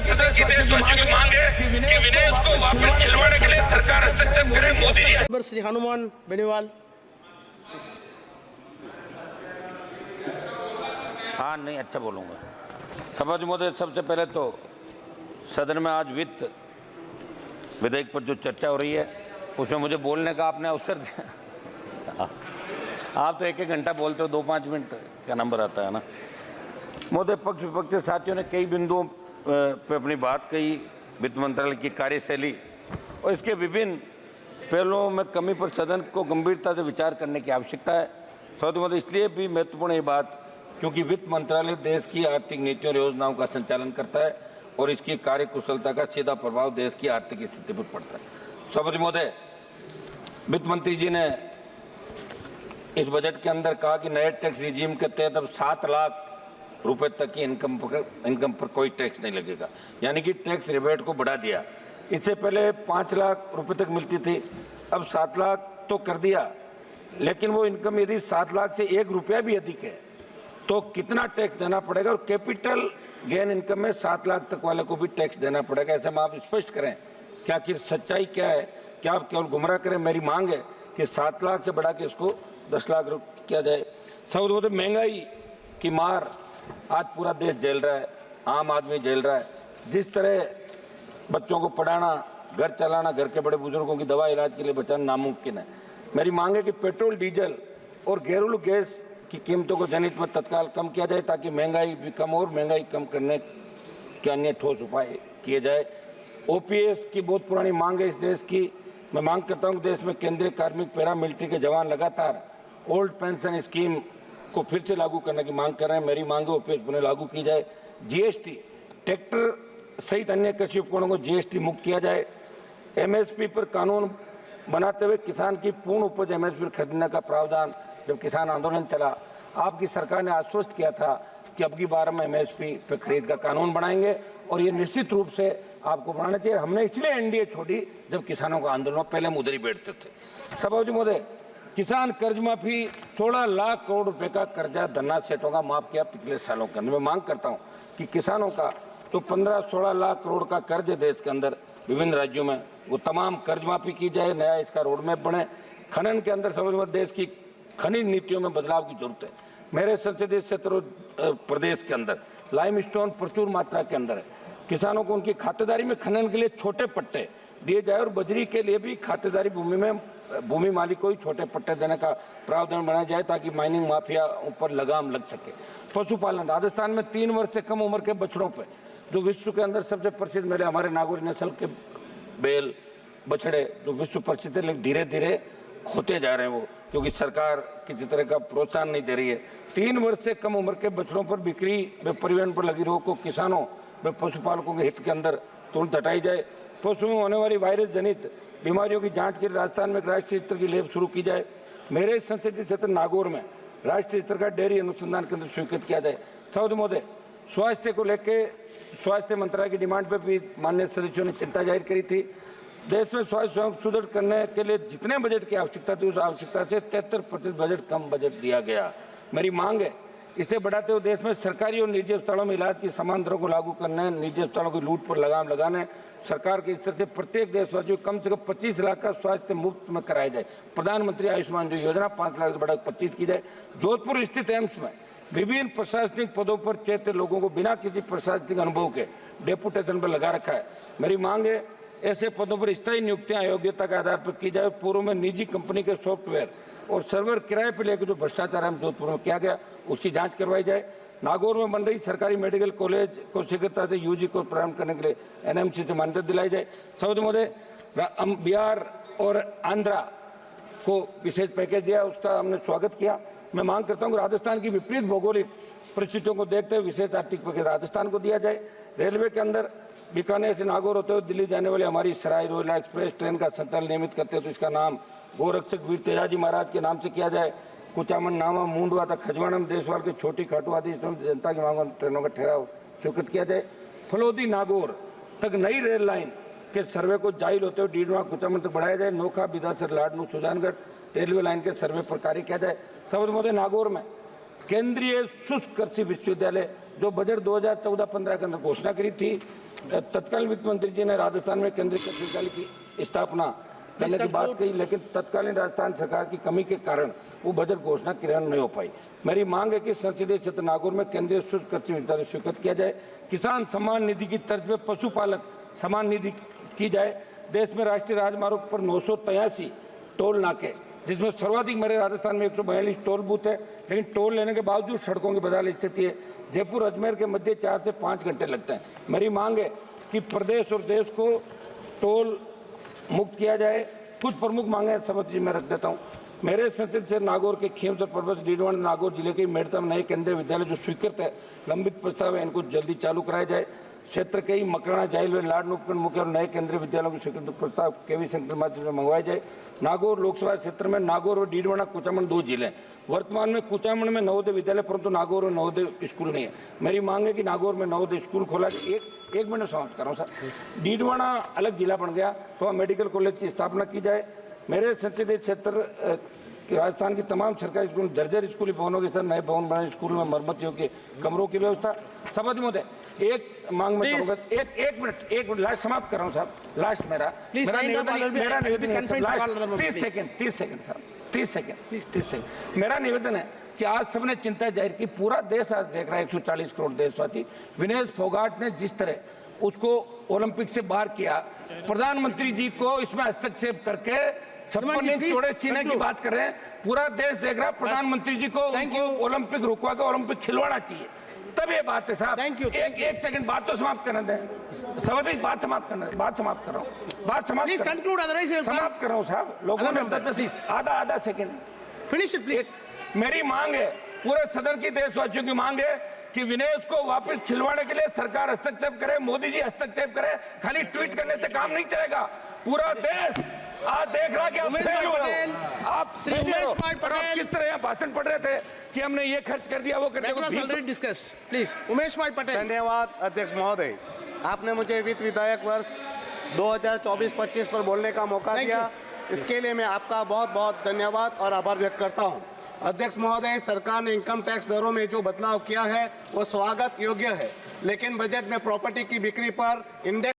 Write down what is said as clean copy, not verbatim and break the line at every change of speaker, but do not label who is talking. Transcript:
सदन की देशवासियों की मांग है कि विदेश को वापस छिलवाने के लिए सरकार हस्तक्षेप करे। मोदी जी।
श्री हनुमान बेनीवाल।
हाँ, नहीं, अच्छा बोलूँगा। सभापति महोदय, सबसे पहले तो सदन में आज वित्त विधेयक पर जो चर्चा हो रही है उसमें मुझे बोलने का आपने अवसर दिया। आप तो एक एक घंटा बोलते हो, 2-5 मिनट का नंबर आता है ना। महोदय, पक्ष विपक्ष के साथियों ने कई बिंदुओं पर अपनी बात कही। वित्त मंत्रालय की कार्यशैली और इसके विभिन्न पहलुओं में कमी पर सदन को गंभीरता से विचार करने की आवश्यकता है। सभापति महोदय, इसलिए भी महत्वपूर्ण ये बात क्योंकि वित्त मंत्रालय देश की आर्थिक नीतियों और योजनाओं का संचालन करता है और इसकी कार्यकुशलता का सीधा प्रभाव देश की आर्थिक स्थिति पर पड़ता है। सभापति महोदय, वित्त मंत्री जी ने इस बजट के अंदर कहा कि नए टैक्स रिजीम के तहत अब 7 लाख रुपए तक की इनकम पर कोई टैक्स नहीं लगेगा, यानी कि टैक्स रिबेट को बढ़ा दिया। इससे पहले 5 लाख रुपए तक मिलती थी, अब 7 लाख तो कर दिया, लेकिन वो इनकम यदि 7 लाख से 1 रुपया भी अधिक है तो कितना टैक्स देना पड़ेगा, और कैपिटल गेन इनकम में 7 लाख तक वाले को भी टैक्स देना पड़ेगा। ऐसे में आप स्पष्ट करें क्या कि सच्चाई क्या है, क्या आप केवल गुमराह करें। मेरी मांग है कि 7 लाख से बढ़ा के इसको 10 लाख किया जाए। सब महंगाई की मार आज पूरा देश झेल रहा है, आम आदमी झेल रहा है। जिस तरह बच्चों को पढ़ाना, घर चलाना, घर के बड़े बुजुर्गों की दवा इलाज के लिए बचाना नामुमकिन है। मेरी मांग है कि पेट्रोल, डीजल और घरेलू गैस की कीमतों को जनहित में तत्काल कम किया जाए ताकि महंगाई भी कम और महंगाई कम करने के अन्य ठोस उपाय किए जाए। ओपीएस की बहुत पुरानी मांग है इस देश की। मैं मांग करता हूँ कि देश में केंद्रीय कार्मिक पैरामिलिट्री के जवान लगातार ओल्ड पेंशन स्कीम को फिर से लागू करने की मांग कर रहे हैं। मेरी मांग है ओपीएस पुनः लागू की जाए। जीएसटी, ट्रैक्टर सहित अन्य कृषि उपकरणों को जीएसटी मुक्त किया जाए। एमएसपी पर कानून बनाते हुए किसान की पूर्ण उपज एमएसपी खरीदने का प्रावधान, जब किसान आंदोलन चला आपकी सरकार ने आश्वस्त किया था कि अब की बार हम एमएसपी पर खरीद का कानून बनाएंगे और ये निश्चित रूप से आपको बनाना चाहिए। हमने इसलिए एनडीए छोड़ी जब किसानों का आंदोलन, पहले हम उधर ही बैठते थे। सभापति महोदय, किसान कर्ज माफी 16 लाख करोड़ रुपए का कर्जा धन्ना सेठों का माफ किया पिछले सालों के अंदर। मैं मांग करता हूं कि किसानों का तो 15-16 लाख करोड़ का कर्ज है देश के अंदर विभिन्न राज्यों में, वो तमाम कर्ज माफी की जाए, नया इसका रोडमैप बने। खनन के अंदर समझ देश की खनिज नीतियों में बदलाव की जरूरत है। मेरे संसदीय क्षेत्र प्रदेश के अंदर लाइमस्टोन प्रचुर मात्रा के अंदर है। किसानों को उनकी खातेदारी में खनन के लिए छोटे पट्टे दिए जाए और बजरी के लिए भी खातेदारी भूमि में भूमि मालिक को ही छोटे पट्टे देने का प्रावधान बनाया जाए ताकि माइनिंग माफिया ऊपर लगाम लग सके। पशुपालन, राजस्थान में 3 वर्ष से कम उम्र के बछड़ों पे जो विश्व के अंदर सबसे प्रसिद्ध मेरे हमारे नागौरी नस्ल के बैल बछड़े जो विश्व प्रसिद्ध है, लेकिन धीरे धीरे खोते जा रहे हैं वो, क्योंकि सरकार किसी तरह का प्रोत्साहन नहीं दे रही है। 3 वर्ष से कम उम्र के बछड़ों पर बिक्री व परिवहन पर लगी रोक को किसानों व पशुपालकों के हित के अंदर तुरंत हटाई जाए। पशुओं में होने वाली वायरस जनित बीमारियों की जांच के लिए राजस्थान में एक राष्ट्रीय स्तर की लैब शुरू की जाए। मेरे संसदीय क्षेत्र नागौर में राष्ट्रीय स्तर का डेयरी अनुसंधान केंद्र स्वीकृत किया जाए। सभापति महोदय, स्वास्थ्य को लेकर स्वास्थ्य मंत्रालय की डिमांड पर भी माननीय सदस्यों ने चिंता जाहिर करी थी। देश में स्वास्थ्य सेवाओं को सुदृढ़ करने के लिए जितने बजट की आवश्यकता थी उस आवश्यकता से 73% बजट कम बजट दिया गया। मेरी मांग है इसे बढ़ाते हुए देश में सरकारी और निजी अस्पतालों में इलाज की समान दरों को लागू करने, निजी अस्पतालों की लूट पर लगाम लगाने, सरकार के स्तर से प्रत्येक देशवासी को कम से कम 25 लाख का स्वास्थ्य मुफ्त में कराया जाए। प्रधानमंत्री आयुष्मान जो योजना 5 लाख से बढ़ाकर 25 की जाए। जोधपुर स्थित एम्स में विभिन्न प्रशासनिक पदों पर चयनित लोगों को बिना किसी प्रशासनिक अनुभव के डेपुटेशन पर लगा रखा है। मेरी मांग है ऐसे पदों पर स्थायी नियुक्तियां अयोग्यता के आधार पर की जाए। पूर्व में निजी कंपनी के सॉफ्टवेयर और सर्वर किराए पर लेकर जो भ्रष्टाचार हम जोधपुर में किया गया उसकी जांच करवाई जाए। नागौर में बन रही सरकारी मेडिकल कॉलेज को शीघ्रता से यूजी को प्रारंभ करने के लिए एनएमसी से मान्यता दिलाई जाए। सभापति महोदय, बिहार और आंध्रा को विशेष पैकेज दिया, उसका हमने स्वागत किया। मैं मांग करता हूँ कि राजस्थान की विपरीत भौगोलिक परिस्थितियों को देखते हुए विशेष आर्थिक पैकेज राजस्थान को दिया जाए। रेलवे के अंदर बीकानेर से नागौर होते हुए दिल्ली जाने वाली हमारी सराय रोहिला एक्सप्रेस ट्रेन का संचालन नियमित करते हैं तो इसका नाम गोरक्षक वीर तेजाजी महाराज के नाम से किया जाए। कुचामन, नामा, मूंडवा तक खजवाड़म, देशवाल के छोटी खाटू आदि जनता की मांगों ट्रेनों का ठहराव स्वीकृत किया जाए। फलोदी नागौर तक नई रेल लाइन के सर्वे को जाहिल होते हुए डीडवा कुचामन तक बढ़ाया जाए। नोखा, बिदासर, लाडनू, सुजानगढ़ रेलवे लाइन के सर्वे पर कार्य किया जाए। सभापति महोदय, नागौर में केंद्रीय शुष्क कृषि विश्वविद्यालय जो बजट 2014-15 के अंदर घोषणा करी थी, तत्कालीन वित्त मंत्री जी ने राजस्थान में केंद्रीय कृषि विश्वविद्यालय की स्थापना करने की बात कही, लेकिन तत्कालीन राजस्थान सरकार की कमी के कारण वो बजट घोषणा क्रियान्वयन नहीं हो पाई। मेरी मांग है कि संसदीय क्षेत्र नागौर में केंद्रीय कृषि विश्वविद्यालय स्वीकृत किया जाए। किसान सम्मान निधि की तर्ज पे पशुपालक सम्मान निधि की जाए। देश में राष्ट्रीय राजमार्ग पर 983 टोल नाके, जिसमें सर्वाधिक मेरे राजस्थान में 142 टोल बूथ है, लेकिन टोल लेने के बावजूद सड़कों की बदहाल स्थिति है। जयपुर अजमेर के मध्य 4 से 5 घंटे लगते हैं। मेरी मांग है कि प्रदेश और देश को टोल मुक्त किया जाए। कुछ प्रमुख मांगे सभापति जी मैं रख देता हूँ। मेरे संसद से नागौर के खीमसर पर्वत डीडवाना नागौर जिले के मेड़ता में नए केंद्रीय विद्यालय जो स्वीकृत है, लंबित प्रस्ताव है, इनको जल्दी चालू कराया जाए। क्षेत्र के ही मकराना, जाहिलवेल, लाडनूपगढ़ मुख्य और नए केंद्रीय विद्यालयों के स्वीकृत प्रस्ताव केवी संघ के माध्यम से मंगवाया जाए। नागौर लोकसभा क्षेत्र में नागौर और डीडवाना कुचामन 2 जिले हैं। वर्तमान में कुचामन में नवोदय विद्यालय, परंतु नागौर में नवोदय स्कूल नहीं है। मेरी मांग है कि नागौर में नवोदय स्कूल खोला जाए। एक मिनट समाप्त कर रहा हूँ सर। डीडवाना अलग जिला बन गया तो वहाँ मेडिकल कॉलेज की स्थापना की जाए। मेरे संसदीय क्षेत्र राजस्थान की तमाम सरकारी स्कूल जर्जर स्कूली भवनों के साथ नए भवन बनाए, स्कूल में मरम्मत योग्य कमरों की व्यवस्था। सभापति महोदय एक मांग में करूंगा, एक मिनट लास्ट समाप्त कर रहा हूँ साहब। लास्ट मेरा निवेदन 30 सेकंड। मेरा निवेदन है कि आज सबने चिंता जाहिर की, पूरा देश आज देख रहा है, 140 करोड़ देशवासी। विनेश फोगाट ने जिस तरह उसको ओलंपिक से बाहर किया, प्रधानमंत्री जी को इसमें हस्तक्षेप करके 56 इंच चौड़े सीने की बात कर रहे हैं। पूरा देश देख रहा है, प्रधानमंत्री जी को ओलंपिक रुकवा के ओलंपिक खिलवाना चाहिए, तब ये बात है साहब। एक सेकंड बात तो समाप्त करने दें सभापति, बात समाप्त कर रहा हूँ, समाप्त कर रहा हूँ साहब। लोगों ने आधा सेकंड
फिनिश इट प्लीज।
मेरी मांग है, पूरे सदन की देशवासियों की मांग है कि विनेश को वापस खिलवाने के लिए सरकार हस्तक्षेप करे, मोदी जी हस्तक्षेप करे। खाली ट्वीट करने से काम नहीं चलेगा। पूरा देश आज देख रहा कि आप फेल हो रहे हो। आप किस तरह यहाँ भाषण पढ़ रहे थे कि हमने ये खर्च कर दिया, वो कर दिया।
प्लीज उमेश भाई पटेल।
धन्यवाद अध्यक्ष महोदय, आपने मुझे वित्त विधायक वर्ष 2024-25 पर बोलने का मौका दिया, इसके लिए मैं आपका बहुत बहुत धन्यवाद और आभार व्यक्त करता हूं। अध्यक्ष महोदय, सरकार ने इनकम टैक्स दरों में जो बदलाव किया है वो स्वागत योग्य है, लेकिन बजट में प्रॉपर्टी की बिक्री पर इंडेक्स